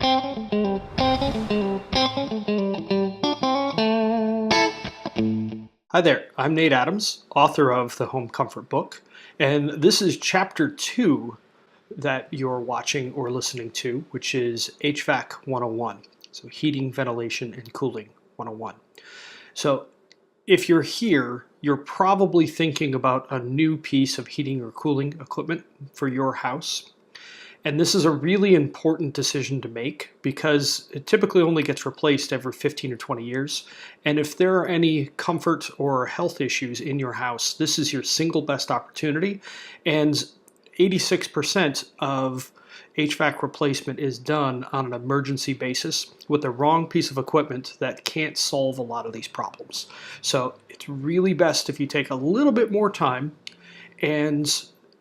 Hi there, I'm Nate Adams, author of the Home Comfort Book, and this is chapter 2 that you're watching or listening to, which is HVAC 101, so Heating, Ventilation, and Cooling 101. So if you're here, you're probably thinking about a new piece of heating or cooling equipment for your house. And this is a really important decision to make because it typically only gets replaced every 15 or 20 years. And if there are any comfort or health issues in your house, this is your single best opportunity. And 86% of HVAC replacement is done on an emergency basis with the wrong piece of equipment that can't solve a lot of these problems. So it's really best if you take a little bit more time and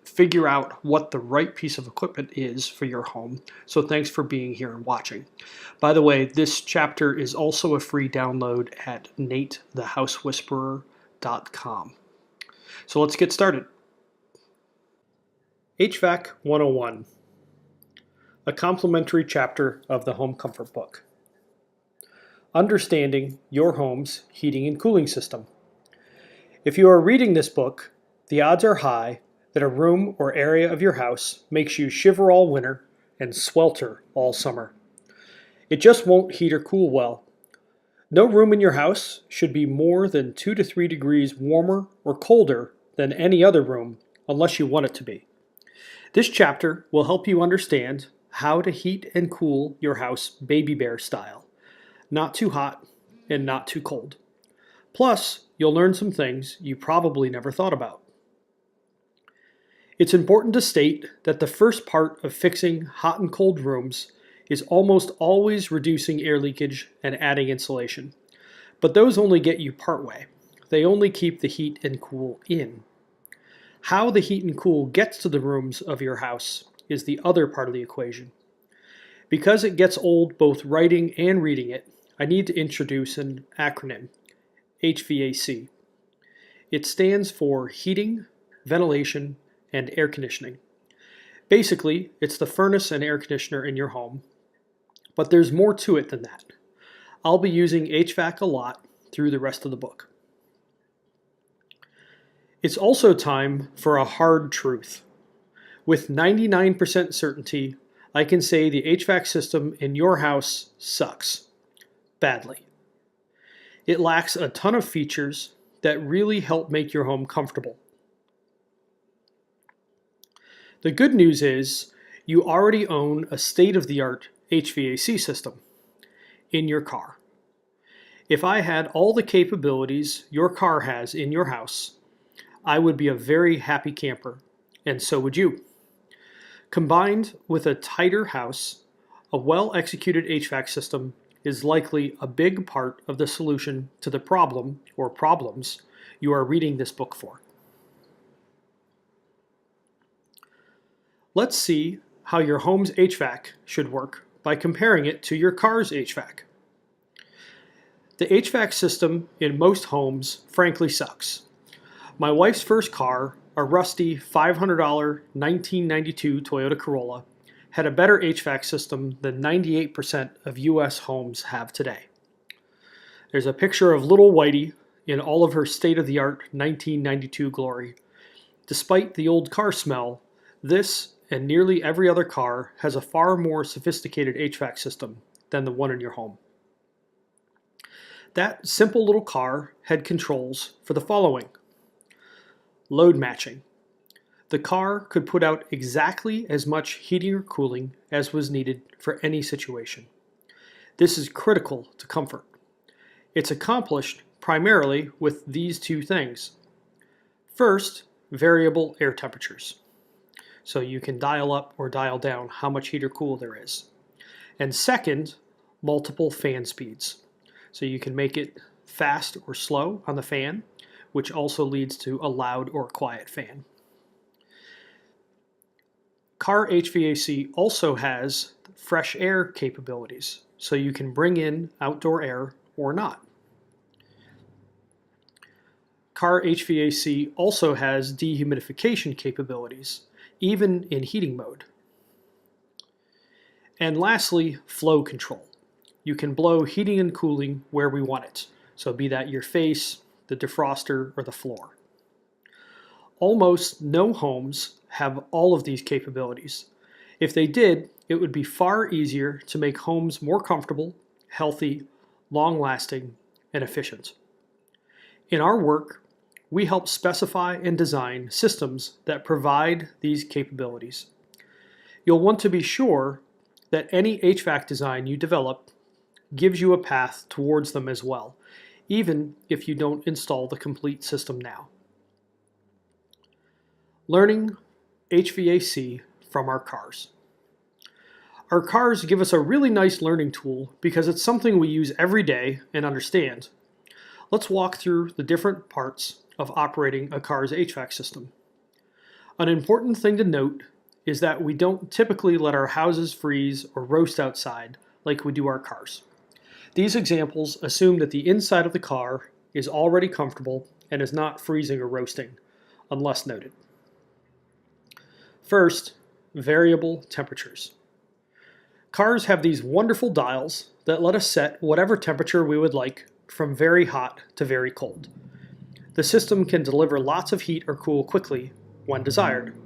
figure out what the right piece of equipment is for your home. So thanks for being here and watching. By the way, this chapter is also a free download at natethehousewhisperer.com. So let's get started. HVAC 101, a complimentary chapter of the Home Comfort Book. Understanding your home's heating and cooling system. If you are reading this book, the odds are high that a room or area of your house makes you shiver all winter and swelter all summer. It just won't heat or cool well. No room in your house should be more than 2 to 3 degrees warmer or colder than any other room unless you want it to be. This chapter will help you understand how to heat and cool your house baby bear style. Not too hot and not too cold. Plus, you'll learn some things you probably never thought about. It's important to state that the first part of fixing hot and cold rooms is almost always reducing air leakage and adding insulation. But those only get you partway. They only keep the heat and cool in. How the heat and cool gets to the rooms of your house is the other part of the equation. Because it gets old both writing and reading it, I need to introduce an acronym, HVAC. It stands for Heating, Ventilation, and Air Conditioning. Basically, it's the furnace and air conditioner in your home, but there's more to it than that. I'll be using HVAC a lot through the rest of the book. It's also time for a hard truth. With 99% certainty, I can say the HVAC system in your house sucks. Badly. It lacks a ton of features that really help make your home comfortable. The good news is you already own a state-of-the-art HVAC system in your car. If I had all the capabilities your car has in your house, I would be a very happy camper, and so would you. Combined with a tighter house, a well-executed HVAC system is likely a big part of the solution to the problem or problems you are reading this book for. Let's see how your home's HVAC should work by comparing it to your car's HVAC. The HVAC system in most homes frankly sucks. My wife's first car, a rusty $500 1992 Toyota Corolla, had a better HVAC system than 98% of US homes have today. There's a picture of little Whitey in all of her state-of-the-art 1992 glory. Despite the old car smell, this and nearly every other car has a far more sophisticated HVAC system than the one in your home. That simple little car had controls for the following. Load matching. The car could put out exactly as much heating or cooling as was needed for any situation. This is critical to comfort. It's accomplished primarily with these two things. First, variable air temperatures. So you can dial up or dial down how much heat or cool there is. And second, multiple fan speeds. So you can make it fast or slow on the fan, which also leads to a loud or quiet fan. Car HVAC also has fresh air capabilities, so you can bring in outdoor air or not. Car HVAC also has dehumidification capabilities, even in heating mode. And lastly, flow control. You can blow heating and cooling where we want it, so be that your face, the defroster, or the floor. Almost no homes have all of these capabilities. If they did, it would be far easier to make homes more comfortable, healthy, long-lasting, and efficient. In our work, we help specify and design systems that provide these capabilities. You'll want to be sure that any HVAC design you develop gives you a path towards them as well, even if you don't install the complete system now. Learning HVAC from our cars. Our cars give us a really nice learning tool because it's something we use every day and understand. Let's walk through the different parts of operating a car's HVAC system. An important thing to note is that we don't typically let our houses freeze or roast outside like we do our cars. These examples assume that the inside of the car is already comfortable and is not freezing or roasting, unless noted. First, variable temperatures. Cars have these wonderful dials that let us set whatever temperature we would like from very hot to very cold. The system can deliver lots of heat or cool quickly when desired.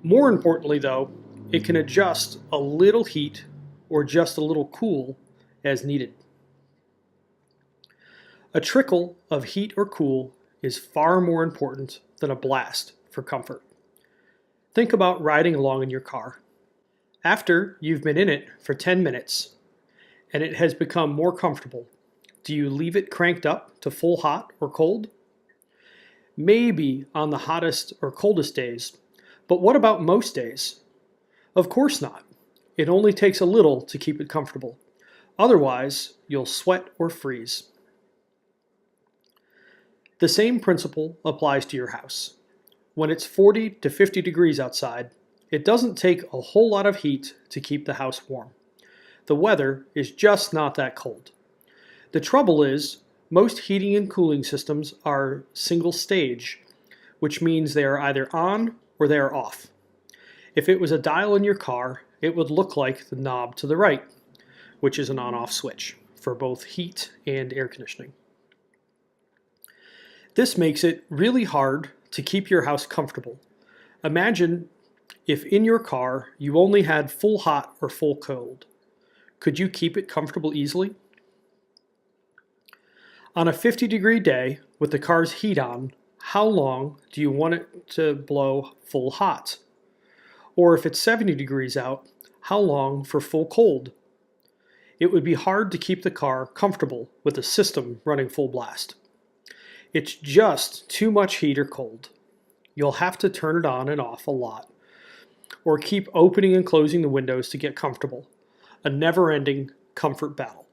More importantly though, it can adjust a little heat or just a little cool as needed. A trickle of heat or cool is far more important than a blast for comfort. Think about riding along in your car. After you've been in it for 10 minutes and it has become more comfortable, do you leave it cranked up to full hot or cold? Maybe on the hottest or coldest days, but what about most days? Of course not. It only takes a little to keep it comfortable. Otherwise, you'll sweat or freeze. The same principle applies to your house. When it's 40 to 50 degrees outside, it doesn't take a whole lot of heat to keep the house warm. The weather is just not that cold. The trouble is, most heating and cooling systems are single stage, which means they are either on or they are off. If it was a dial in your car, it would look like the knob to the right, which is an on-off switch for both heat and air conditioning. This makes it really hard to keep your house comfortable. Imagine if in your car you only had full hot or full cold. Could you keep it comfortable easily? On a 50-degree day with the car's heat on, how long do you want it to blow full hot? Or if it's 70 degrees out, how long for full cold? It would be hard to keep the car comfortable with the system running full blast. It's just too much heat or cold. You'll have to turn it on and off a lot, or keep opening and closing the windows to get comfortable. A never-ending comfort battle.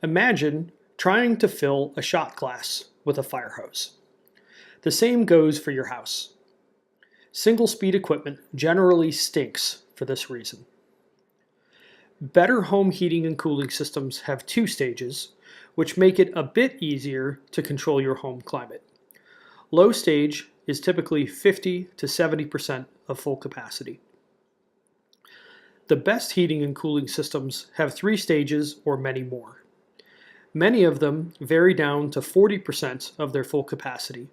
Imagine trying to fill a shot glass with a fire hose. The same goes for your house. Single-speed equipment generally stinks for this reason. Better home heating and cooling systems have 2 stages, which make it a bit easier to control your home climate. Low stage is typically 50 to 70% of full capacity. The best heating and cooling systems have 3 stages or many more. Many of them vary down to 40% of their full capacity.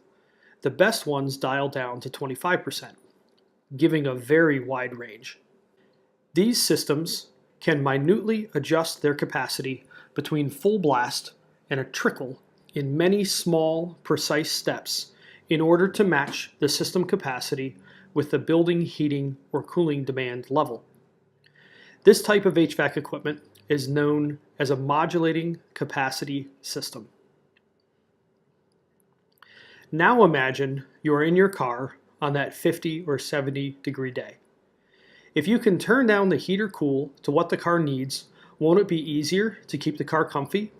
The best ones dial down to 25%, giving a very wide range. These systems can minutely adjust their capacity between full blast and a trickle in many small, precise steps in order to match the system capacity with the building heating or cooling demand level. This type of HVAC equipment is known as a modulating capacity system. Now imagine you are in your car on that 50 or 70 degree day. If you can turn down the heat or cool to what the car needs, won't it be easier to keep the car comfy?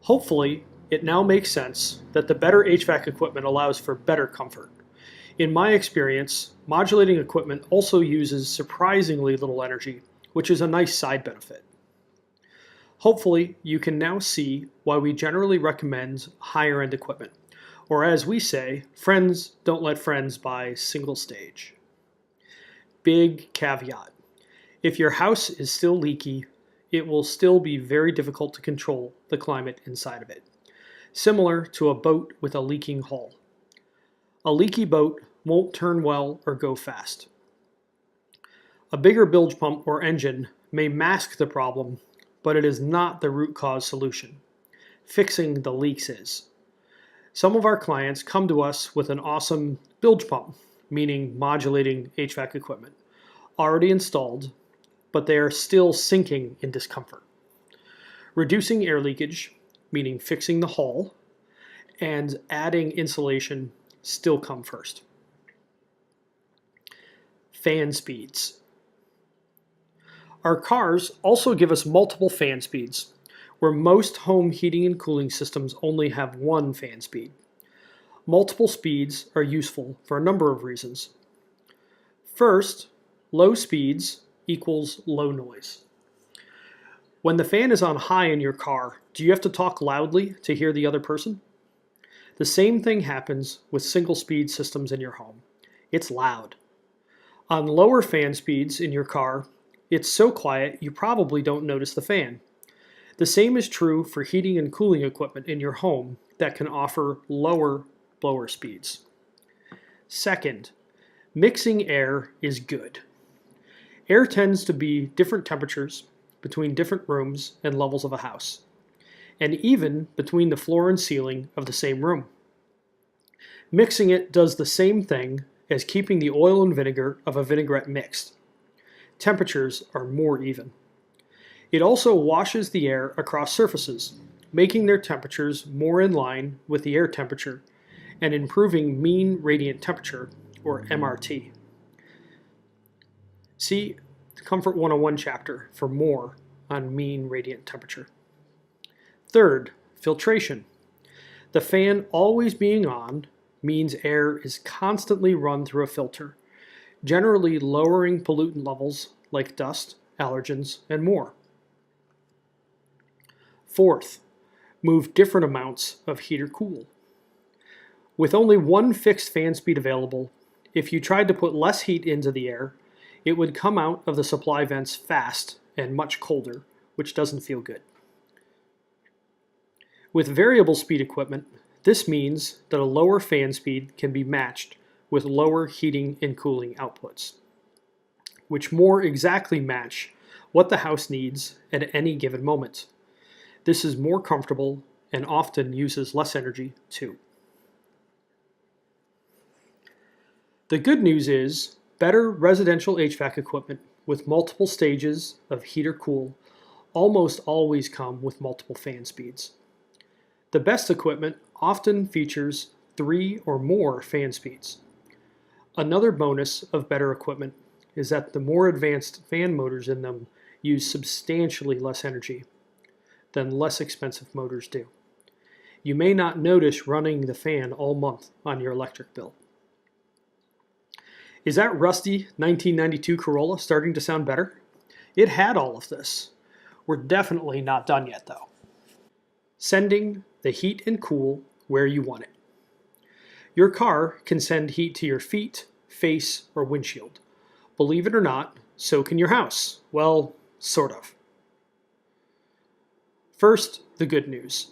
Hopefully, it now makes sense that the better HVAC equipment allows for better comfort. In my experience, modulating equipment also uses surprisingly little energy, which is a nice side benefit. Hopefully, you can now see why we generally recommend higher-end equipment, or as we say, friends don't let friends buy single stage. big caveat. If your house is still leaky, it will still be very difficult to control the climate inside of it, similar to a boat with a leaking hull. A leaky boat won't turn well or go fast. A bigger bilge pump or engine may mask the problem, but it is not the root cause solution. Fixing the leaks is. Some of our clients come to us with an awesome bilge pump, meaning modulating HVAC equipment, already installed, but they are still sinking in discomfort. Reducing air leakage, meaning fixing the hull, and adding insulation still come first. Fan speeds. Our cars also give us multiple fan speeds, where most home heating and cooling systems only have one fan speed. Multiple speeds are useful for a number of reasons. First, low speeds equals low noise. When the fan is on high in your car, do you have to talk loudly to hear the other person? The same thing happens with single speed systems in your home. It's loud. On lower fan speeds in your car, it's so quiet you probably don't notice the fan. The same is true for heating and cooling equipment in your home that can offer lower blower speeds. Second, mixing air is good. Air tends to be different temperatures between different rooms and levels of a house, and even between the floor and ceiling of the same room. Mixing it does the same thing as keeping the oil and vinegar of a vinaigrette mixed. Temperatures are more even. It also washes the air across surfaces, making their temperatures more in line with the air temperature and improving mean radiant temperature, or MRT. See the Comfort 101 chapter for more on mean radiant temperature. Third, filtration. The fan always being on means air is constantly run through a filter, generally lowering pollutant levels like dust, allergens, and more. Fourth, move different amounts of heat or cool. With only one fixed fan speed available, if you tried to put less heat into the air, it would come out of the supply vents fast and much colder, which doesn't feel good. With variable speed equipment, this means that a lower fan speed can be matched with lower heating and cooling outputs, which more exactly match what the house needs at any given moment. This is more comfortable and often uses less energy too. The good news is better residential HVAC equipment with multiple stages of heat or cool almost always come with multiple fan speeds. The best equipment often features 3 or more fan speeds. Another bonus of better equipment is that the more advanced fan motors in them use substantially less energy than less expensive motors do. You may not notice running the fan all month on your electric bill. Is that rusty 1992 Corolla starting to sound better? It had all of this. We're definitely not done yet though. Sending the heat and cool where you want it. Your car can send heat to your feet, face, or windshield. Believe it or not, so can your house. Well, sort of. First, the good news.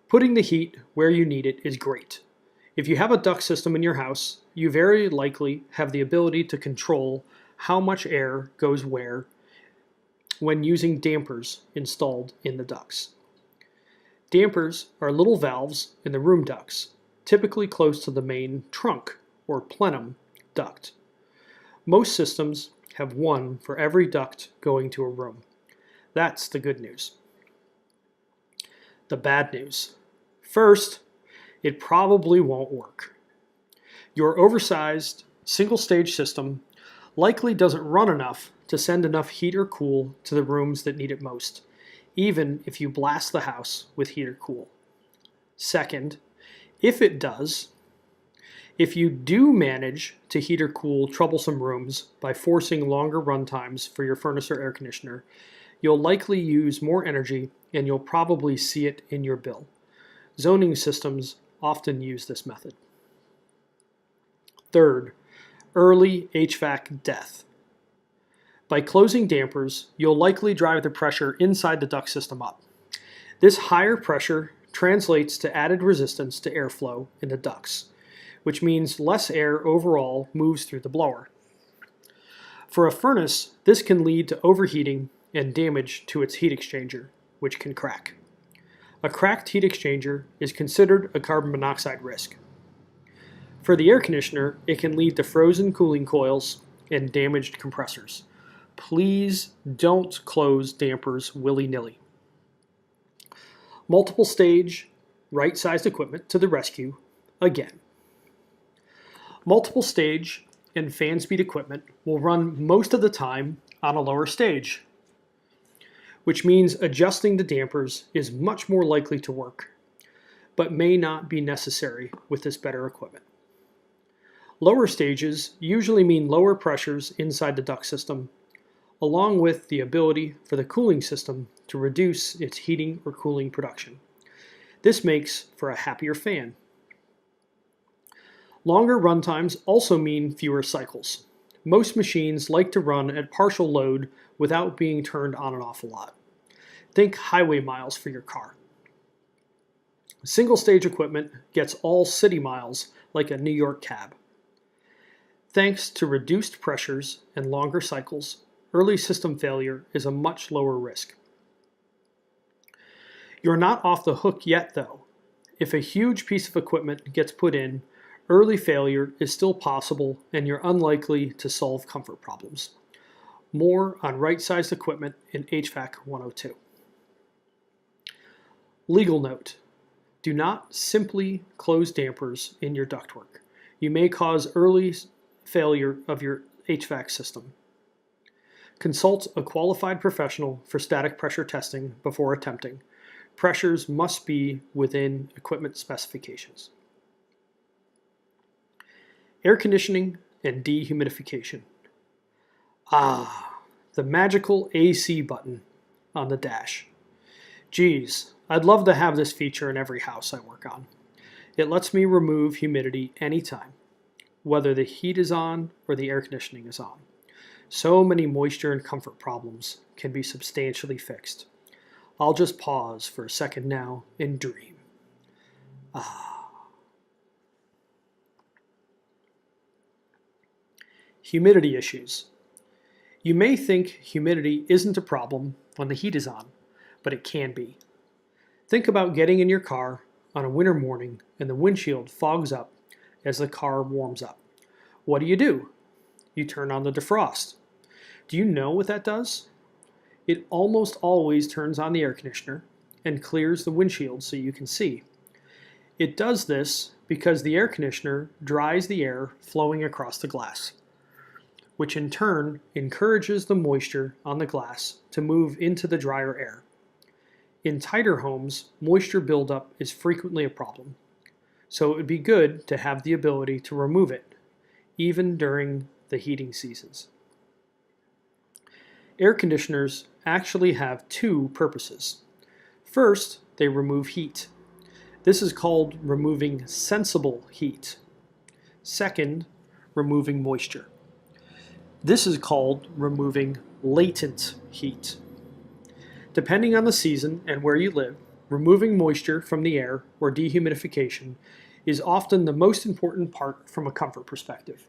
Putting the heat where you need it is great. If you have a duct system in your house, you very likely have the ability to control how much air goes where when using dampers installed in the ducts. Dampers are little valves in the room ducts, typically close to the main trunk or plenum duct. Most systems have one for every duct going to a room. That's the good news. The bad news. First, it probably won't work. Your oversized single-stage system likely doesn't run enough to send enough heat or cool to the rooms that need it most, even if you blast the house with heat or cool. Second, if it does, if you do manage to heat or cool troublesome rooms by forcing longer run times for your furnace or air conditioner, you'll likely use more energy and you'll probably see it in your bill. Zoning systems often use this method. Third, Early HVAC death. By closing dampers, you'll likely drive the pressure inside the duct system up. This higher pressure translates to added resistance to airflow in the ducts, which means less air overall moves through the blower. For a furnace, this can lead to overheating and damage to its heat exchanger, which can crack. A cracked heat exchanger is considered a carbon monoxide risk. For the air conditioner, it can lead to frozen cooling coils and damaged compressors. Please don't close dampers willy-nilly. Multiple stage, right-sized equipment to the rescue again. Multiple stage and fan speed equipment will run most of the time on a lower stage, which means adjusting the dampers is much more likely to work, but may not be necessary with this better equipment. Lower stages usually mean lower pressures inside the duct system, along with the ability for the cooling system to reduce its heating or cooling production. This makes for a happier fan. Longer runtimes also mean fewer cycles. Most machines like to run at partial load without being turned on and off a lot. Think highway miles for your car. Single stage equipment gets all city miles like a New York cab. Thanks to reduced pressures and longer cycles, early system failure is a much lower risk. You're not off the hook yet though. If a huge piece of equipment gets put in, early failure is still possible and you're unlikely to solve comfort problems. More on right-sized equipment in HVAC 102. Legal note: do not simply close dampers in your ductwork. You may cause early failure of your HVAC system. Consult a qualified professional for static pressure testing before attempting. Pressures must be within equipment specifications. Air conditioning and dehumidification. The magical AC button on the dash. Geez, I'd love to have this feature in every house I work on. It lets me remove humidity anytime, whether the heat is on or the air conditioning is on. So many moisture and comfort problems can be substantially fixed. I'll just pause for a second now and dream. Humidity issues. You may think humidity isn't a problem when the heat is on, but it can be. Think about getting in your car on a winter morning and the windshield fogs up as the car warms up. What do? You turn on the defrost. Do you know what that does? It almost always turns on the air conditioner and clears the windshield so you can see. It does this because the air conditioner dries the air flowing across the glass, which in turn encourages the moisture on the glass to move into the drier air. In tighter homes, moisture buildup is frequently a problem, so it would be good to have the ability to remove it, even during the heating seasons. Air conditioners actually have two purposes. First, they remove heat. This is called removing sensible heat. Second, removing moisture. This is called removing latent heat. Depending on the season and where you live, removing moisture from the air or dehumidification is often the most important part from a comfort perspective.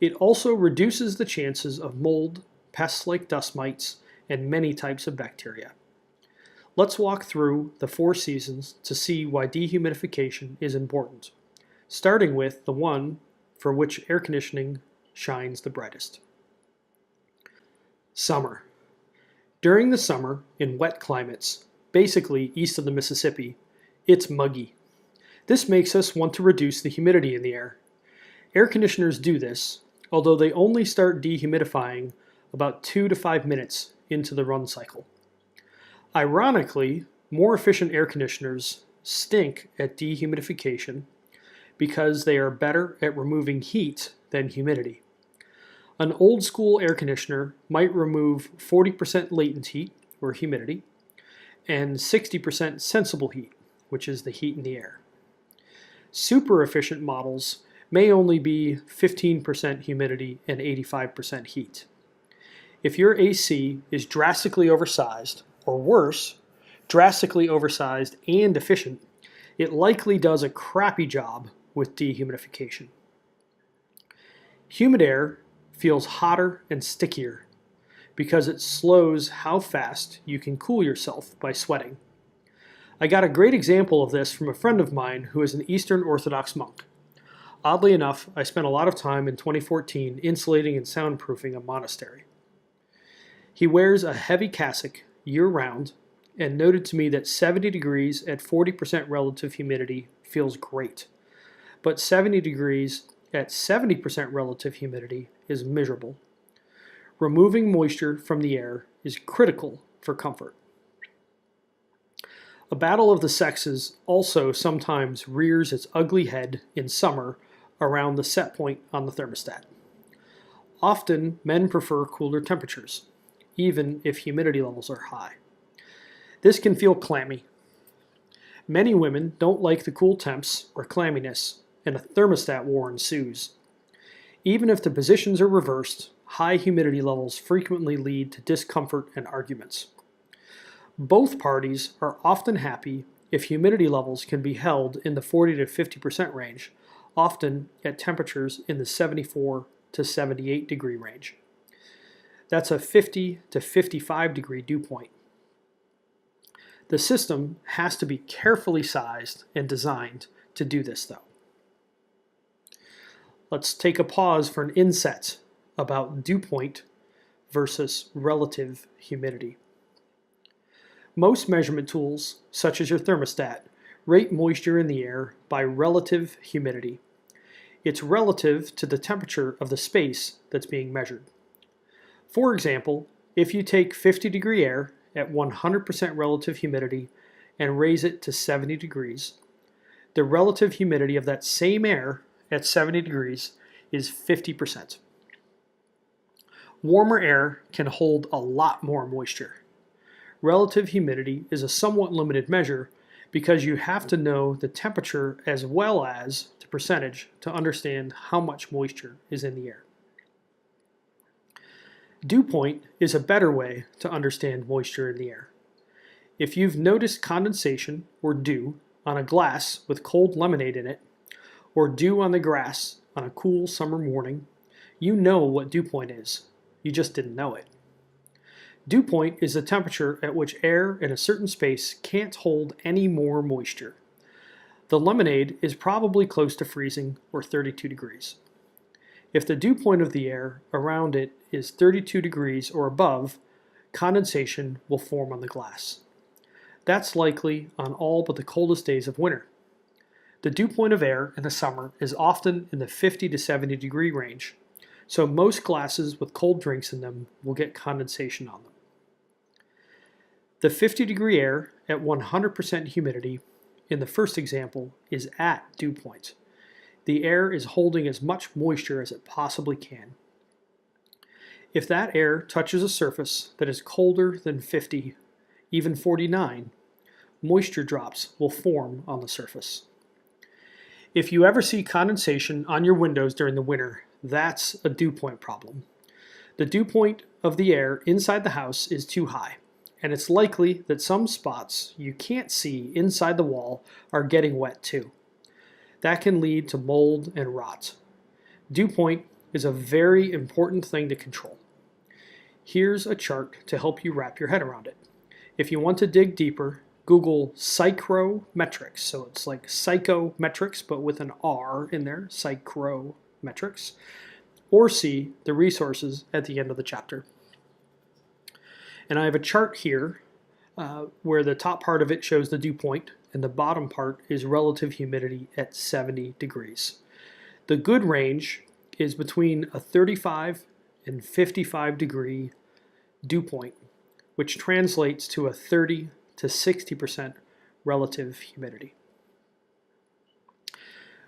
It also reduces the chances of mold, pests like dust mites, and many types of bacteria. Let's walk through the 4 seasons to see why dehumidification is important, starting with the one for which air conditioning shines the brightest. Summer. During the summer, in wet climates, basically east of the Mississippi, it's muggy. This makes us want to reduce the humidity in the air. Air conditioners do this, although they only start dehumidifying about 2 to 5 minutes into the run cycle. Ironically, more efficient air conditioners stink at dehumidification because they are better at removing heat than humidity. An old school air conditioner might remove 40% latent heat, or humidity, and 60% sensible heat, which is the heat in the air. Super efficient models may only be 15% humidity and 85% heat. If your AC is drastically oversized, or worse, drastically oversized and efficient, it likely does a crappy job with dehumidification. Humid air feels hotter and stickier because it slows how fast you can cool yourself by sweating. I got a great example of this from a friend of mine who is an Eastern Orthodox monk. Oddly enough, I spent a lot of time in 2014 insulating and soundproofing a monastery. He wears a heavy cassock year-round and noted to me that 70 degrees at 40% relative humidity feels great, but 70 degrees at 70% relative humidity is miserable. Removing moisture from the air is critical for comfort. A battle of the sexes also sometimes rears its ugly head in summer around the set point on the thermostat. Often, men prefer cooler temperatures, even if humidity levels are high. This can feel clammy. Many women don't like the cool temps or clamminess, and a thermostat war ensues. Even if the positions are reversed, high humidity levels frequently lead to discomfort and arguments. Both parties are often happy if humidity levels can be held in the 40 to 50% range, often at temperatures in the 74 to 78 degree range. That's a 50 to 55 degree dew point. The system has to be carefully sized and designed to do this, though. Let's take a pause for an inset about dew point versus relative humidity. Most measurement tools, such as your thermostat, rate moisture in the air by relative humidity. It's relative to the temperature of the space that's being measured. For example, if you take 50 degree air at 100% relative humidity and raise it to 70 degrees, the relative humidity of that same air at 70 degrees is 50%. Warmer air can hold a lot more moisture. Relative humidity is a somewhat limited measure because you have to know the temperature as well as the percentage to understand how much moisture is in the air. Dew point is a better way to understand moisture in the air. If you've noticed condensation or dew on a glass with cold lemonade in it, or dew on the grass on a cool summer morning, you know what dew point is. You just didn't know it. Dew point is the temperature at which air in a certain space can't hold any more moisture. The lemonade is probably close to freezing or 32 degrees. If the dew point of the air around it is 32 degrees or above, condensation will form on the glass. That's likely on all but the coldest days of winter. The dew point of air in the summer is often in the 50 to 70 degree range, so most glasses with cold drinks in them will get condensation on them. The 50 degree air at 100% humidity in the first example is at dew point. The air is holding as much moisture as it possibly can. If that air touches a surface that is colder than 50, even 49, moisture drops will form on the surface. If you ever see condensation on your windows during the winter, that's a dew point problem. The dew point of the air inside the house is too high, and it's likely that some spots you can't see inside the wall are getting wet too. That can lead to mold and rot. Dew point is a very important thing to control. Here's a chart to help you wrap your head around it. If you want to dig deeper, Google psychrometrics. So it's like psychometrics, but with an R in there, psychrometrics. Or see the resources at the end of the chapter. And I have a chart here where the top part of it shows the dew point, and the bottom part is relative humidity at 70 degrees. The good range is between a 35 and 55 degree dew point, which translates to a 30 to 60% relative humidity.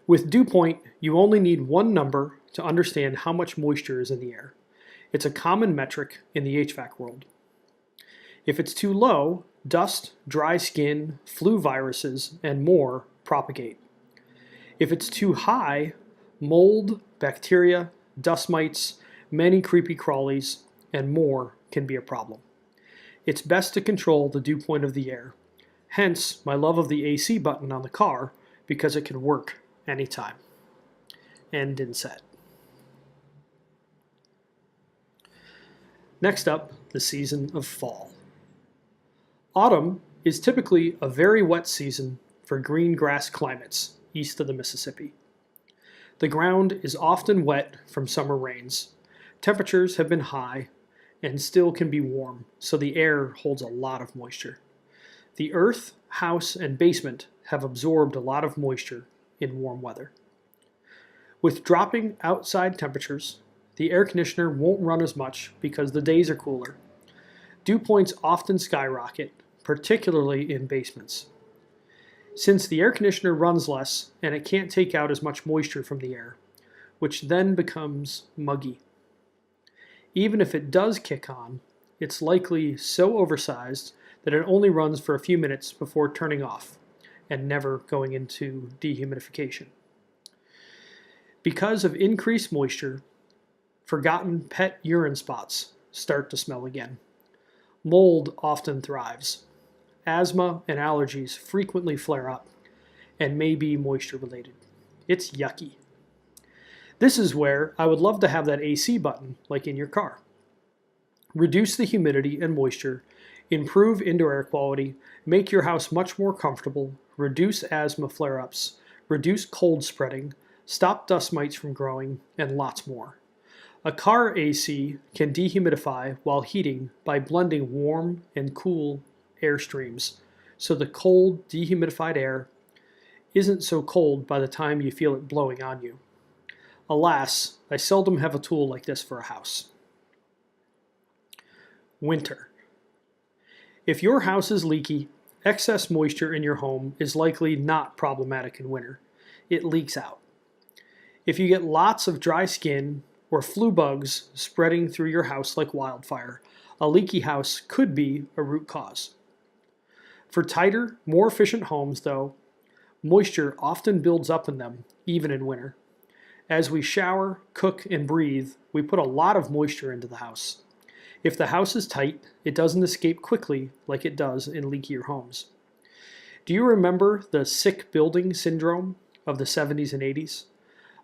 With dew point, you only need one number to understand how much moisture is in the air. It's a common metric in the HVAC world. If it's too low, dust, dry skin, flu viruses, and more propagate. If it's too high, Mold, bacteria, dust mites, many creepy crawlies, and more can be a problem. It's best to control the dew point of the air, hence my love of the AC button on the car because it can work anytime. End inset. Next up, the season of fall. Autumn is typically a very wet season for green grass climates east of the Mississippi. The ground is often wet from summer rains. Temperatures have been high and still can be warm, so the air holds a lot of moisture. The earth, house, and basement have absorbed a lot of moisture in warm weather. With dropping outside temperatures, the air conditioner won't run as much because the days are cooler. Dew points often skyrocket, particularly in basements. Since the air conditioner runs less and it can't take out as much moisture from the air, which then becomes muggy. Even if it does kick on, it's likely so oversized that it only runs for a few minutes before turning off and never going into dehumidification. Because of increased moisture, forgotten pet urine spots start to smell again. Mold often thrives. Asthma and allergies frequently flare up and may be moisture related. It's yucky. This is where I would love to have that AC button like in your car. Reduce the humidity and moisture, improve indoor air quality, make your house much more comfortable, reduce asthma flare-ups, reduce cold spreading, stop dust mites from growing, and lots more. A car AC can dehumidify while heating by blending warm and cool air streams, so the cold, dehumidified air isn't so cold by the time you feel it blowing on you. Alas, I seldom have a tool like this for a house. Winter. If your house is leaky, excess moisture in your home is likely not problematic in winter. It leaks out. If you get lots of dry skin or flue bugs spreading through your house like wildfire, a leaky house could be a root cause. For tighter, more efficient homes, though, moisture often builds up in them, even in winter. As we shower, cook, and breathe, we put a lot of moisture into the house. If the house is tight, it doesn't escape quickly like it does in leakier homes. Do you remember the sick building syndrome of the 70s and 80s?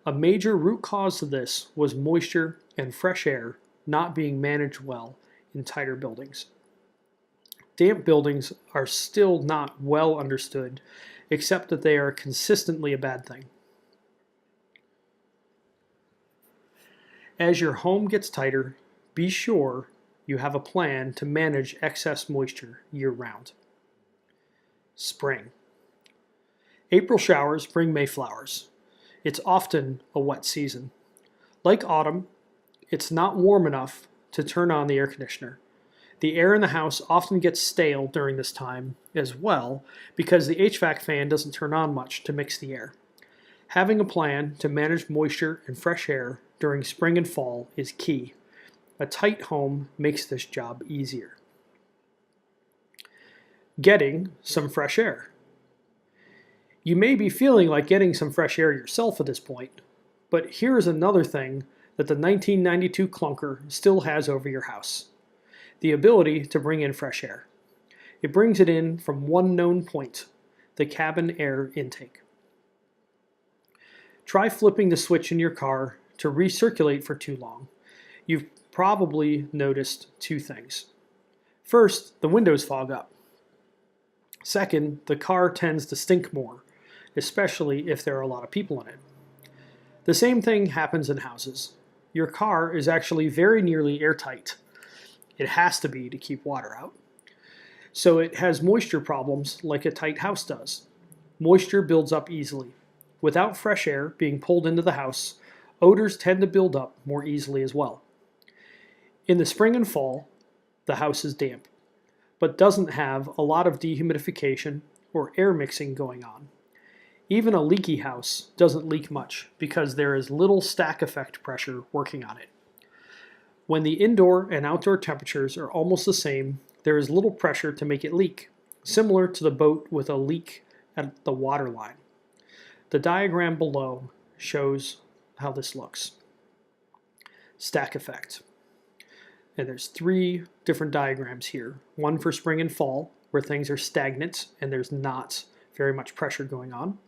A major root cause to this was moisture and fresh air not being managed well in tighter buildings. Damp buildings are still not well understood, except that they are consistently a bad thing. As your home gets tighter, be sure you have a plan to manage excess moisture year-round. Spring. April showers bring May flowers. It's often a wet season. Like autumn, it's not warm enough to turn on the air conditioner. The air in the house often gets stale during this time as well because the HVAC fan doesn't turn on much to mix the air. Having a plan to manage moisture and fresh air during spring and fall is key. A tight home makes this job easier. Getting some fresh air. You may be feeling like getting some fresh air yourself at this point, but here is another thing that the 1992 clunker still has over your house: the ability to bring in fresh air. It brings it in from one known point, the cabin air intake. Try flipping the switch in your car to recirculate for too long. You've probably noticed two things. First, the windows fog up. Second, the car tends to stink more, especially if there are a lot of people in it. The same thing happens in houses. Your car is actually very nearly airtight. It has to be to keep water out. So it has moisture problems like a tight house does. Moisture builds up easily. Without fresh air being pulled into the house, odors tend to build up more easily as well. In the spring and fall, the house is damp, but doesn't have a lot of dehumidification or air mixing going on. Even a leaky house doesn't leak much because there is little stack effect pressure working on it. When the indoor and outdoor temperatures are almost the same, there is little pressure to make it leak, similar to the boat with a leak at the water line. The diagram below shows how this looks. Stack effect. And there's 3 different diagrams here. One for spring and fall, where things are stagnant and there's not very much pressure going on.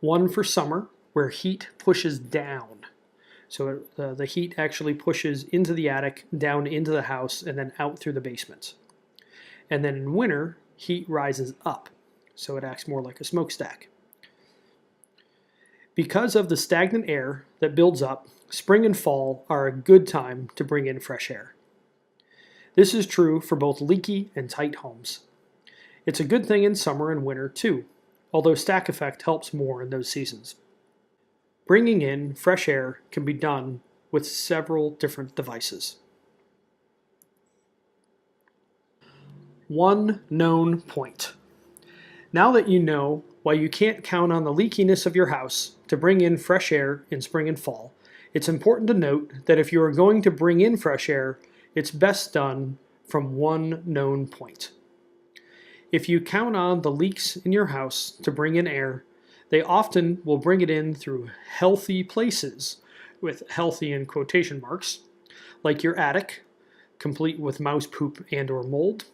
One for summer, where heat pushes down. So the heat actually pushes into the attic, down into the house, and then out through the basement. And then in winter, heat rises up, so it acts more like a smokestack. Because of the stagnant air that builds up, spring and fall are a good time to bring in fresh air. This is true for both leaky and tight homes. It's a good thing in summer and winter too, although stack effect helps more in those seasons. Bringing in fresh air can be done with several different devices. One known point. Now that you know why you can't count on the leakiness of your house to bring in fresh air in spring and fall, it's important to note that if you are going to bring in fresh air, it's best done from one known point. If you count on the leaks in your house to bring in air, they often will bring it in through healthy places, with healthy in quotation marks, like your attic, complete with mouse poop and or mold,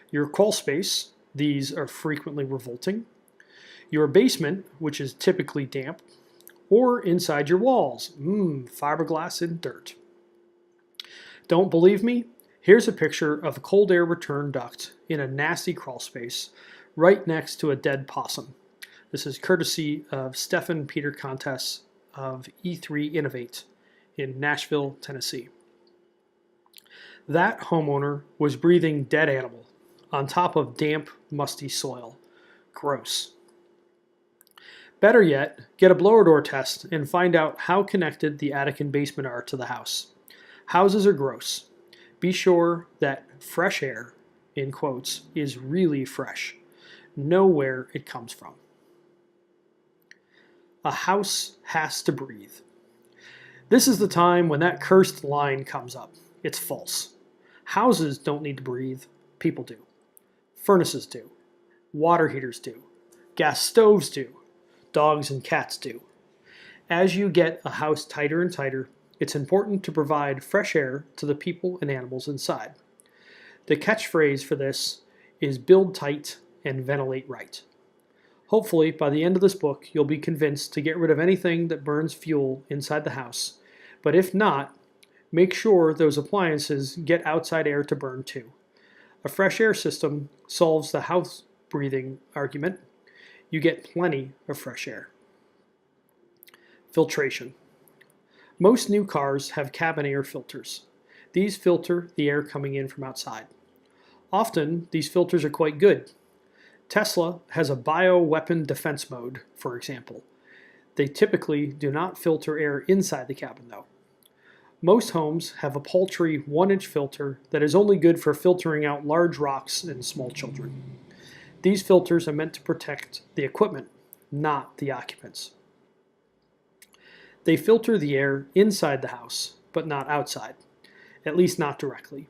your crawl space, these are frequently revolting, your basement, which is typically damp, or inside your walls, fiberglass and dirt. Don't believe me? Here's a picture of a cold air return duct in a nasty crawl space right next to a dead possum. This is courtesy of Stefan Peter Contes of E3 Innovate in Nashville, Tennessee. That homeowner was breathing dead animal on top of damp, musty soil. Gross. Better yet, get a blower door test and find out how connected the attic and basement are to the house. Houses are gross. Be sure that fresh air, in quotes, is really fresh. Know where it comes from. A house has to breathe. This is the time when that cursed line comes up. It's false. Houses don't need to breathe. People do. Furnaces do. Water heaters do. Gas stoves do. Dogs and cats do. As you get a house tighter and tighter, it's important to provide fresh air to the people and animals inside. The catchphrase for this is build tight and ventilate right. Hopefully, by the end of this book, you'll be convinced to get rid of anything that burns fuel inside the house, but if not, make sure those appliances get outside air to burn too. A fresh air system solves the house breathing argument. You get plenty of fresh air. Filtration. Most new cars have cabin air filters. These filter the air coming in from outside. Often, these filters are quite good. Tesla has a bioweapon defense mode, for example. They typically do not filter air inside the cabin, though. Most homes have a paltry 1-inch filter that is only good for filtering out large rocks and small children. These filters are meant to protect the equipment, not the occupants. They filter the air inside the house, but not outside, at least not directly.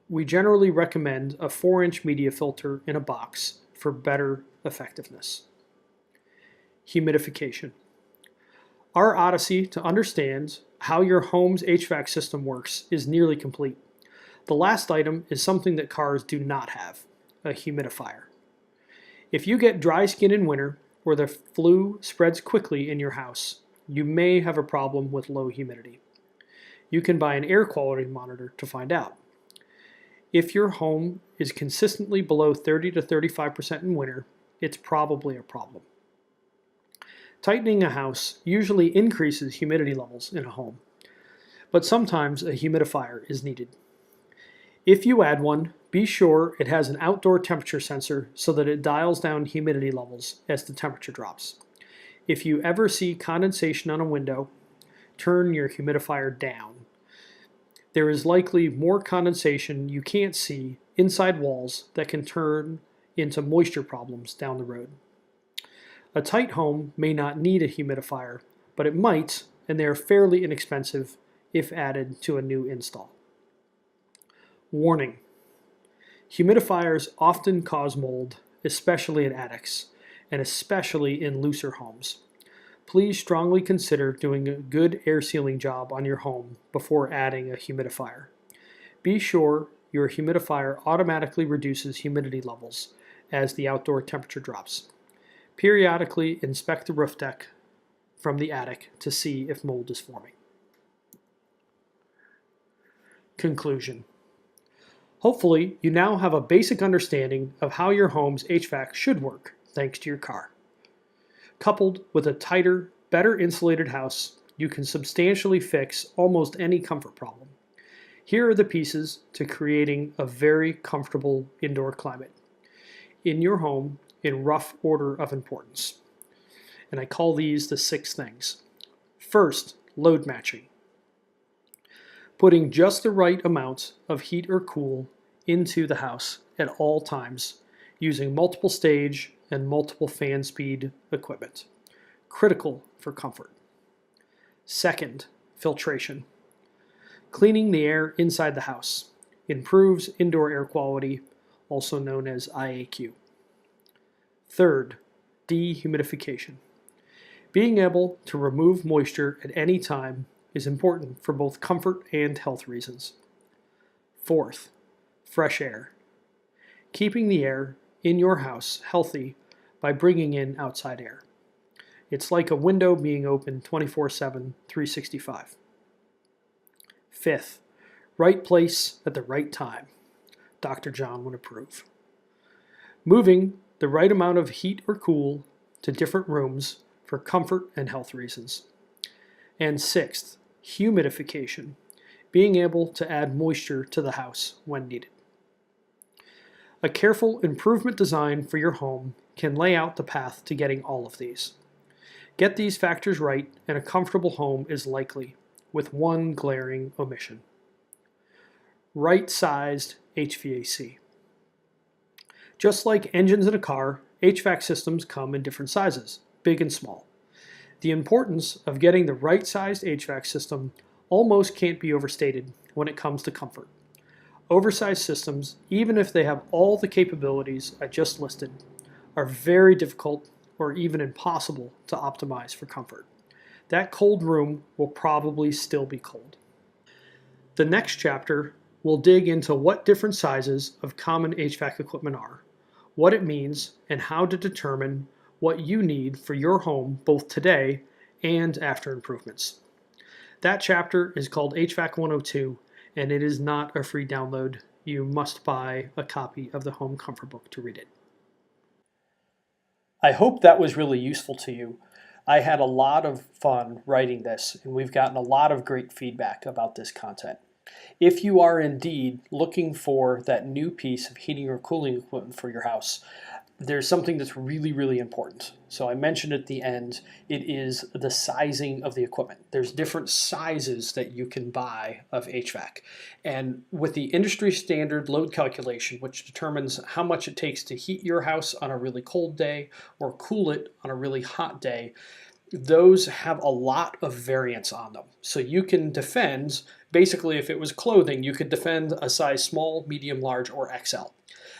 We generally recommend a 4-inch media filter in a box for better effectiveness. Humidification. Our odyssey to understand how your home's HVAC system works is nearly complete. The last item is something that cars do not have, a humidifier. If you get dry skin in winter, or the flu spreads quickly in your house, you may have a problem with low humidity. You can buy an air quality monitor to find out. If your home is consistently below 30 to 35% in winter, it's probably a problem. Tightening a house usually increases humidity levels in a home, but sometimes a humidifier is needed. If you add one, be sure it has an outdoor temperature sensor so that it dials down humidity levels as the temperature drops. If you ever see condensation on a window, turn your humidifier down. There is likely more condensation you can't see inside walls that can turn into moisture problems down the road. A tight home may not need a humidifier, but it might, and they are fairly inexpensive if added to a new install. Warning: humidifiers often cause mold, especially in attics, and especially in looser homes. please strongly consider doing a good air sealing job on your home before adding a humidifier. Be sure your humidifier automatically reduces humidity levels as the outdoor temperature drops. Periodically inspect the roof deck from the attic to see if mold is forming. Conclusion. Hopefully, you now have a basic understanding of how your home's HVAC should work thanks to your car. Coupled with a tighter, better insulated house, you can substantially fix almost any comfort problem. Here are the pieces to creating a very comfortable indoor climate in your home in rough order of importance. And I call these the 6 things. First, load matching. Putting just the right amount of heat or cool into the house at all times using multiple stage and multiple fan speed equipment. Critical for comfort. Second, filtration. Cleaning the air inside the house improves indoor air quality, also known as IAQ. Third, dehumidification. Being able to remove moisture at any time is important for both comfort and health reasons. Fourth, fresh air. Keeping the air in your house healthy by bringing in outside air. It's like a window being open 24/7, 365. Fifth, right place at the right time. Dr. John would approve. Moving the right amount of heat or cool to different rooms for comfort and health reasons. And sixth, humidification, being able to add moisture to the house when needed. A careful improvement design for your home can lay out the path to getting all of these. Get these factors right and a comfortable home is likely, with one glaring omission. Right-sized HVAC. Just like engines in a car, HVAC systems come in different sizes, big and small. The importance of getting the right-sized HVAC system almost can't be overstated when it comes to comfort. Oversized systems, even if they have all the capabilities I just listed, are very difficult or even impossible to optimize for comfort. That cold room will probably still be cold. The next chapter will dig into what different sizes of common HVAC equipment are, what it means, and how to determine what you need for your home both today and after improvements. That chapter is called HVAC 102, and it is not a free download. You must buy a copy of the Home Comfort Book to read it. I hope that was really useful to you. I had a lot of fun writing this, and we've gotten a lot of great feedback about this content. If you are indeed looking for that new piece of heating or cooling equipment for your house, there's something that's really, really important. So I mentioned at the end, it is the sizing of the equipment. There's different sizes that you can buy of HVAC. And with the industry standard load calculation, which determines how much it takes to heat your house on a really cold day or cool it on a really hot day, those have a lot of variance on them. So you can defend, basically if it was clothing, you could defend a size small, medium, large, or XL.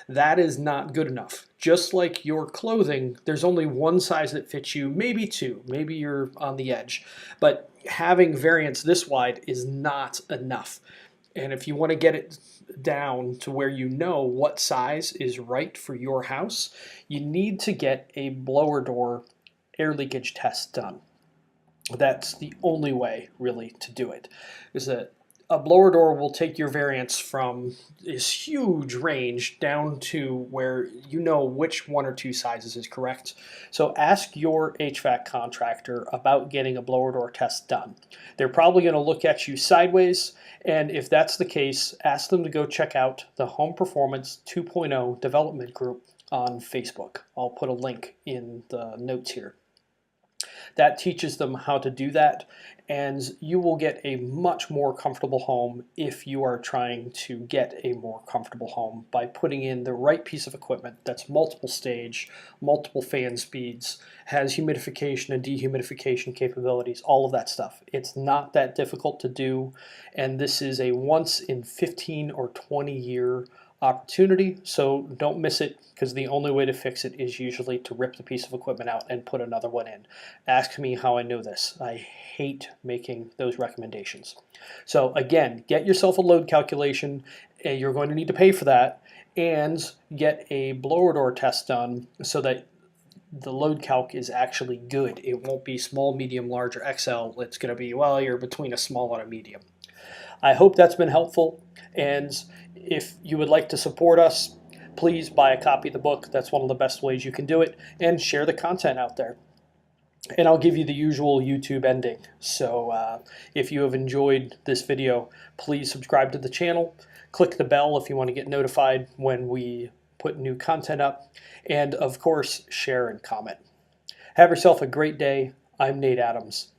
That is not good enough. Just like your clothing, there's only one size that fits you, maybe two, maybe you're on the edge. But having variance this wide is not enough. And if you want to get it down to where you know what size is right for your house, you need to get a blower door air leakage test done. That's the only way really to do it, is that a blower door will take your variance from this huge range down to where you know which one or two sizes is correct. So ask your HVAC contractor about getting a blower door test done. They're probably going to look at you sideways, and if that's the case, ask them to go check out the Home Performance 2.0 Development Group on Facebook. I'll put a link in the notes here. That teaches them how to do that, and you will get a much more comfortable home if you are trying to get a more comfortable home by putting in the right piece of equipment that's multiple stage, multiple fan speeds, has humidification and dehumidification capabilities, all of that stuff. It's not that difficult to do, and this is a once in 15 or 20 year opportunity, so don't miss it, because the only way to fix it is usually to rip the piece of equipment out and put another one in. Ask me how I know this. I hate making those recommendations. So again, get yourself a load calculation, and you're going to need to pay for that, and get a blower door test done so that the load calc is actually good. It won't be small, medium, large, or XL. It's going to be, well, you're between a small and a medium. I hope that's been helpful, and if you would like to support us, please buy a copy of the book. That's one of the best ways you can do it, and share the content out there. And I'll give you the usual YouTube ending. So if you have enjoyed this video, please subscribe to the channel. Click the bell if you want to get notified when we put new content up. And of course, share and comment. Have yourself a great day. I'm Nate Adams.